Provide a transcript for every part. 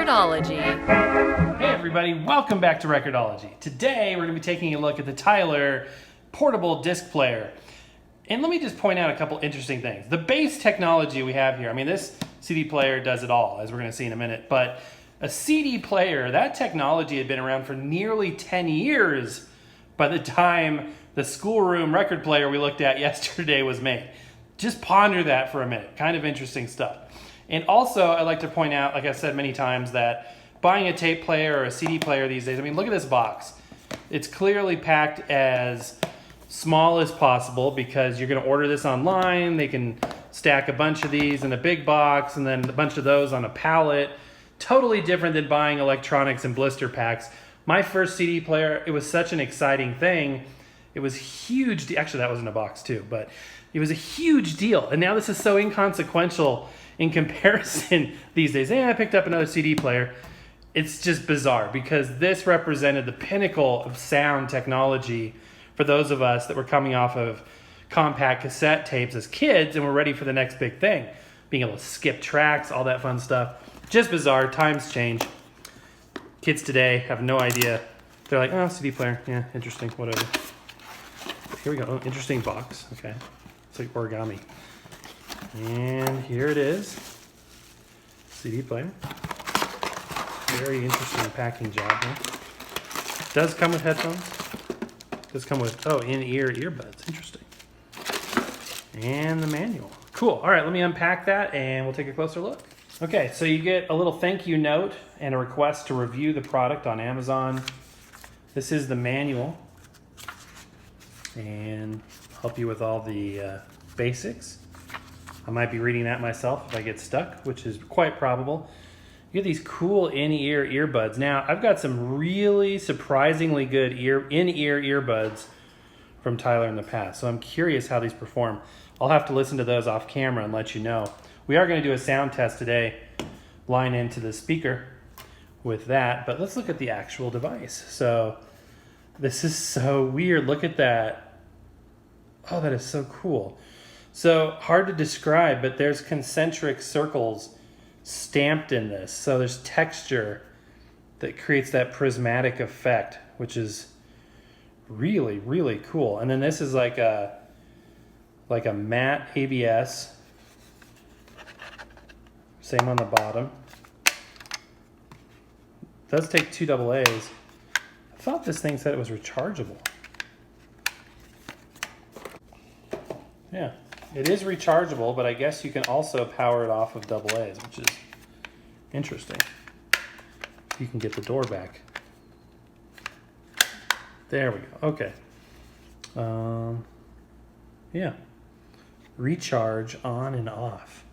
Record-ology. Hey everybody, welcome back to Record-ology. Today we're going to be taking a look at the Tyler portable disc player. And let me just point out a couple interesting things. The base technology we have here, I mean this CD player does it all, as we're going to see in a minute, but a CD player, that technology had been around for nearly 10 years by the time the schoolroom record player we looked at yesterday was made. Just ponder that for a minute, kind of interesting stuff. And also, I'd like to point out, like I've said many times, that buying a tape player or a CD player these days, I mean, look at this box. It's clearly packed as small as possible because you're going to order this online. They can stack a bunch of these in a big box and then a bunch of those on a pallet. Totally different than buying electronics in blister packs. My first CD player, it was such an exciting thing. It was huge. Actually, that was in a box too, but it was a huge deal. And now this is so inconsequential in comparison these days. And I picked up another CD player. It's just bizarre because this represented the pinnacle of sound technology for those of us that were coming off of compact cassette tapes as kids and were ready for the next big thing. Being able to skip tracks, all that fun stuff. Just bizarre. Times change. Kids today have no idea. They're like, oh, CD player. Yeah, interesting. Whatever. Here we go. Oh, interesting box. Okay. It's like origami. And here it is. CD player. Very interesting packing job here. Does come with headphones. Does come with, oh, in-ear earbuds. Interesting. And the manual. Cool. All right, let me unpack that and we'll take a closer look. Okay, so you get a little thank you note and a request to review the product on Amazon. This is the manual and help you with all the basics. I might be reading that myself if I get stuck, which is quite probable. You get these cool in-ear earbuds. Now, I've got some really surprisingly good in-ear earbuds from Tyler in the past, so I'm curious how these perform. I'll have to listen to those off camera and let you know. We are going to do a sound test today, line into the speaker with that, but let's look at the actual device. So this is so weird. Look at that. Oh, that is so cool. So hard to describe, but there's concentric circles stamped in this. So there's texture that creates that prismatic effect, which is really, really cool. And then this is like a matte ABS. Same on the bottom. It does take 2 AA's. I thought this thing said it was rechargeable. Yeah, it is rechargeable, but I guess you can also power it off of AA's, which is interesting. You can get the door back. There we go. Okay. Yeah. Recharge on and off.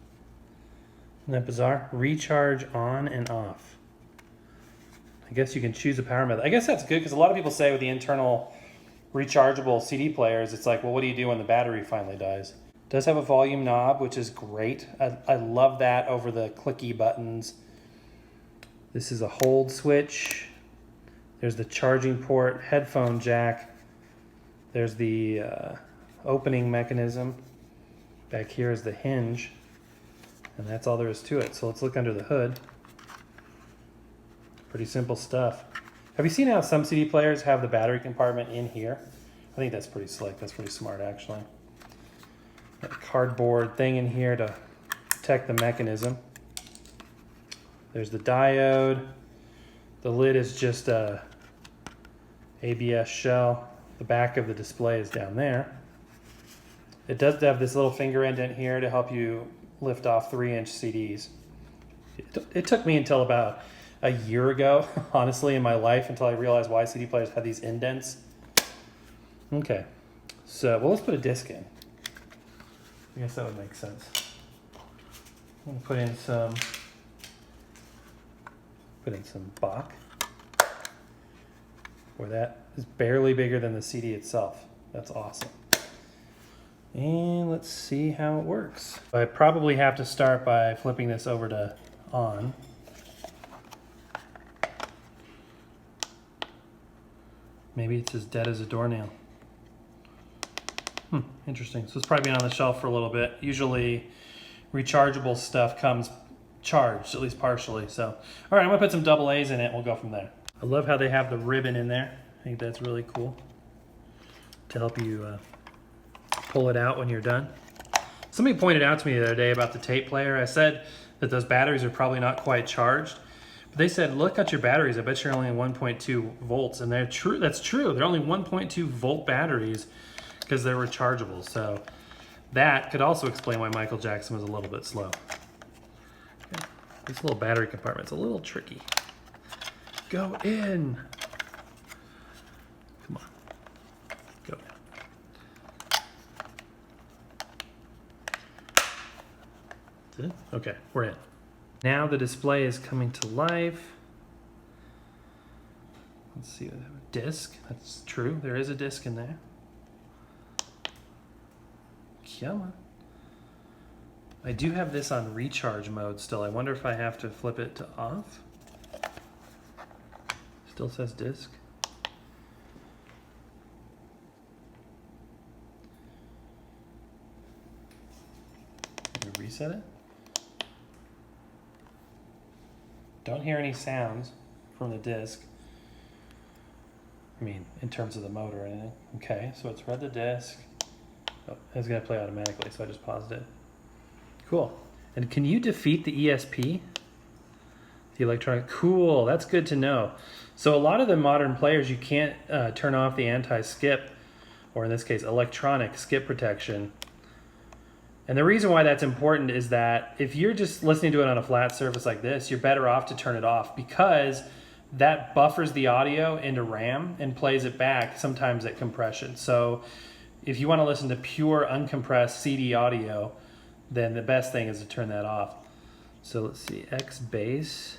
Isn't that bizarre? Recharge on and off. I guess you can choose a power method. I guess that's good because a lot of people say with the internal rechargeable CD players, it's like, well, what do you do when the battery finally dies? It does have a volume knob, which is great. I love that over the clicky buttons. This is a hold switch. There's the charging port, headphone jack. There's the opening mechanism. Back here is the hinge. And that's all there is to it. So let's look under the hood. Pretty simple stuff. Have you seen how some CD players have the battery compartment in here? I think that's pretty slick. That's pretty smart, actually. Got a cardboard thing in here to protect the mechanism. There's the diode. The lid is just a ABS shell. The back of the display is down there. It does have this little finger indent here to help you lift off 3-inch CDs. It took me until about a year ago, honestly, in my life, until I realized why CD players had these indents. Okay, so, well, let's put a disc in. I guess that would make sense. I'm gonna put in some Bach. Boy, that is barely bigger than the CD itself. That's awesome. And let's see how it works. I probably have to start by flipping this over to on. Maybe it's as dead as a doornail. Interesting. So it's probably been on the shelf for a little bit. Usually rechargeable stuff comes charged, at least partially. So, all right, I'm gonna put some double A's in it and we'll go from there. I love how they have the ribbon in there. I think that's really cool to help you pull it out when you're done. Somebody pointed out to me the other day about the tape player. I said that those batteries are probably not quite charged. But they said, look at your batteries. I bet you're only 1.2 volts. And they're true. That's true. They're only 1.2 volt batteries because they're rechargeable. So that could also explain why Michael Jackson was a little bit slow. Okay. This little battery compartment's a little tricky. Go in. Come on. Go. That's it? Okay, we're in. Now the display is coming to life. Let's see, we have a disc. That's true, there is a disc in there. Come on. I do have this on recharge mode still. I wonder if I have to flip it to off. Still says disc. Let me reset it. Don't hear any sounds from the disc. I mean, in terms of the motor or anything. Okay, so it's read the disc. Oh, it's gonna play automatically, so I just paused it. Cool. And can you defeat the ESP? The electronic, cool, that's good to know. So a lot of the modern players, you can't turn off the anti-skip, or in this case, electronic skip protection. And the reason why that's important is that if you're just listening to it on a flat surface like this, you're better off to turn it off because that buffers the audio into RAM and plays it back sometimes at compression. So if you want to listen to pure uncompressed CD audio, then the best thing is to turn that off. So let's see, X bass,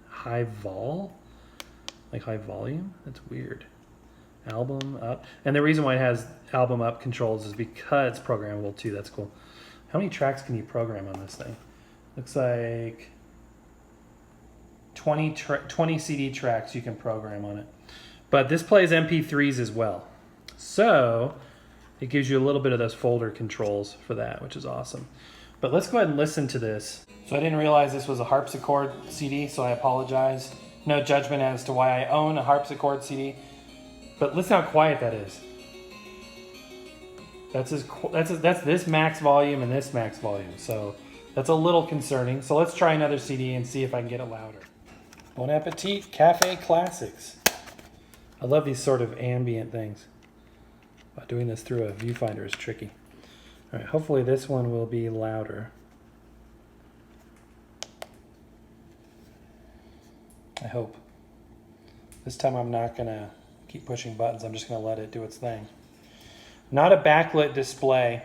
high vol, like high volume, that's weird. Album up, and the reason why it has album up controls is because it's programmable too. That's cool. How many tracks can you program on this thing? Looks like 20 CD tracks you can program on it. But this plays MP3s as well. So it gives you a little bit of those folder controls for that, which is awesome. But let's go ahead and listen to this. So I didn't realize this was a harpsichord CD, so I apologize. No judgment as to why I own a harpsichord CD. But listen how quiet that is. That's this max volume and this max volume. So that's a little concerning. So let's try another CD and see if I can get it louder. Bon appetit, Cafe Classics. I love these sort of ambient things. But doing this through a viewfinder is tricky. All right, hopefully this one will be louder. I hope. This time I'm not gonna keep pushing buttons. I'm just gonna let it do its thing. Not a backlit display.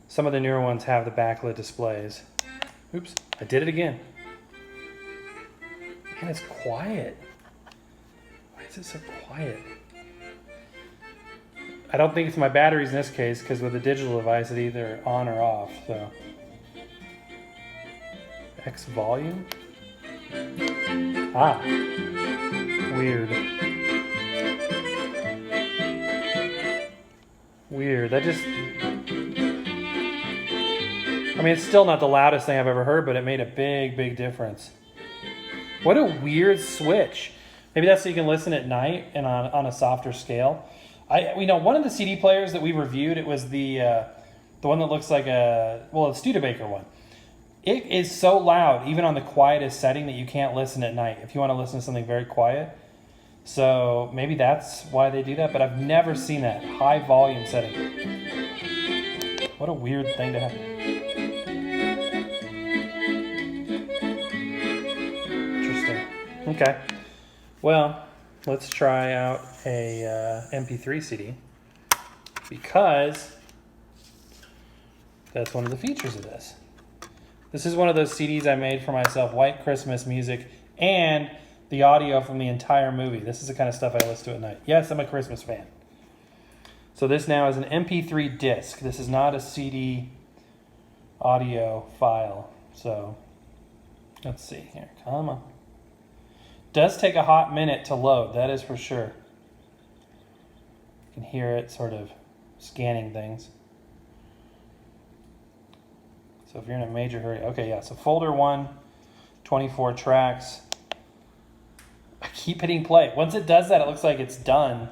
Some of the newer ones have the backlit displays. Oops, I did it again. Man, it's quiet. Why is it so quiet? I don't think it's my batteries in this case, because with a digital device, it's either on or off, so. X volume? Ah, weird. Weird, that just, I mean, it's still not the loudest thing I've ever heard, but it made a big, big difference. What a weird switch. Maybe that's so you can listen at night and on a softer scale. One of the CD players that we reviewed, it was the one that looks like the Studebaker one. It is so loud, even on the quietest setting, that you can't listen at night if you want to listen to something very quiet. So maybe that's why they do that, but I've never seen that high volume setting. What a weird thing to have. Interesting. Okay. Well, let's try out a MP3 CD because that's one of the features of this. This is one of those CDs I made for myself, White Christmas music, and the audio from the entire movie. This is the kind of stuff I listen to at night. Yes, I'm a Christmas fan. So this now is an MP3 disc. This is not a CD audio file. So let's see here. Come on. Does take a hot minute to load, that is for sure. You can hear it sort of scanning things. So if you're in a major hurry, okay, yeah. So folder 1, 24 tracks. I keep hitting play. Once it does that, it looks like it's done,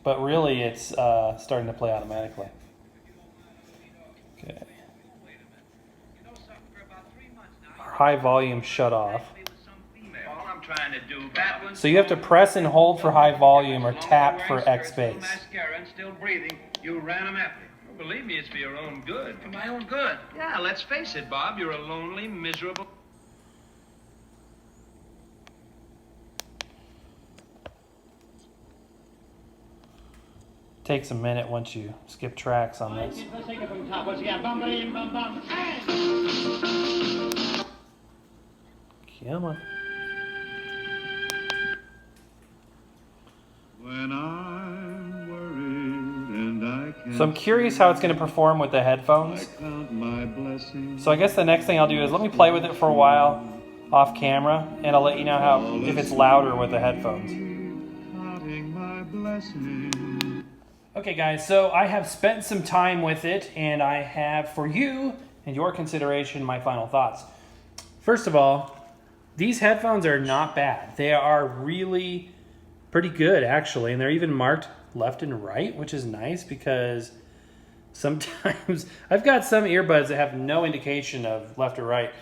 but really it's starting to play automatically. Okay. Our high volume shut off. So you have to press and hold for high volume or tap for X bass. Believe me, it's for your own good. For my own good? Yeah, let's face it, Bob. You're a lonely, miserable... Takes a minute once you skip tracks on this. Come on. When I'm worried and I can't So I'm curious how it's going to perform with the headphones. count my blessings. So I guess the next thing I'll do is let me play with it for a while off camera, and I'll let you know how if it's louder with the headphones. Counting my blessings. Okay guys, so I have spent some time with it, and I have for you and your consideration my final thoughts. First of all, these headphones are not bad. They are really pretty good actually, and they're even marked left and right, which is nice because sometimes I've got some earbuds that have no indication of left or right.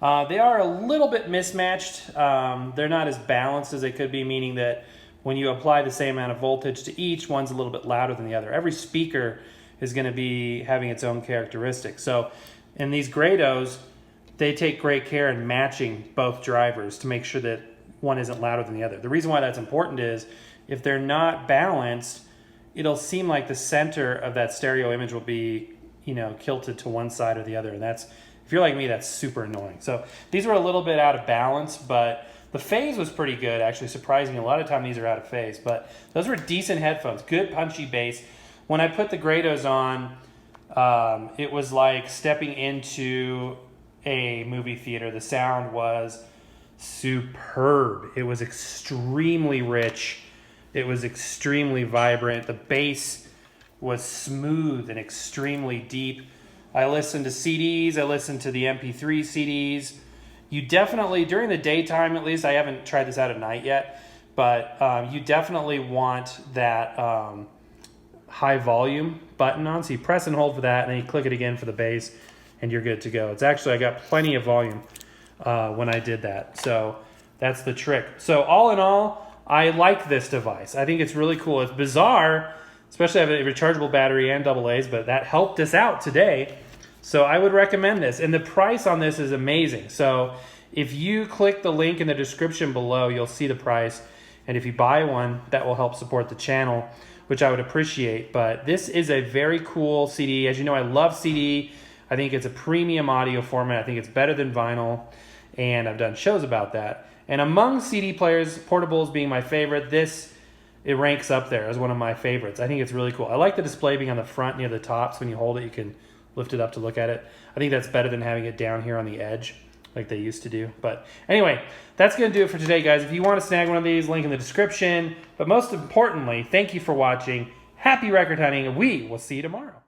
They are a little bit mismatched. They're not as balanced as they could be, meaning that when you apply the same amount of voltage to each, one's a little bit louder than the other. Every speaker is going to be having its own characteristics. So in these Grados, they take great care in matching both drivers to make sure that one isn't louder than the other. The reason why that's important is if they're not balanced, it'll seem like the center of that stereo image will be, you know, tilted to one side or the other. And that's, if you're like me, that's super annoying. So these were a little bit out of balance, but the phase was pretty good, actually, surprising. A lot of time these are out of phase, but those were decent headphones, good punchy bass. When I put the Grados on, it was like stepping into a movie theater. The sound was superb. It was extremely rich. It was extremely vibrant. The bass was smooth and extremely deep. I listened to CDs. I listened to the MP3 CDs. You definitely, during the daytime at least, I haven't tried this out at night yet, but you definitely want that high volume button on. So you press and hold for that, and then you click it again for the bass, and you're good to go. It's actually, I got plenty of volume when I did that. So that's the trick. So all in all, I like this device. I think it's really cool. It's bizarre, especially I have a rechargeable battery and AA's, but that helped us out today. So I would recommend this. And the price on this is amazing. So if you click the link in the description below, you'll see the price. And if you buy one, that will help support the channel, which I would appreciate. But this is a very cool CD. As you know, I love CD. I think it's a premium audio format. I think it's better than vinyl. And I've done shows about that. And among CD players, portables being my favorite, it ranks up there as one of my favorites. I think it's really cool. I like the display being on the front near the top, so when you hold it, you can lift it up to look at it. I think that's better than having it down here on the edge like they used to do. But anyway, that's going to do it for today, guys. If you want to snag one of these, link in the description. But most importantly, thank you for watching. Happy record hunting, and we will see you tomorrow.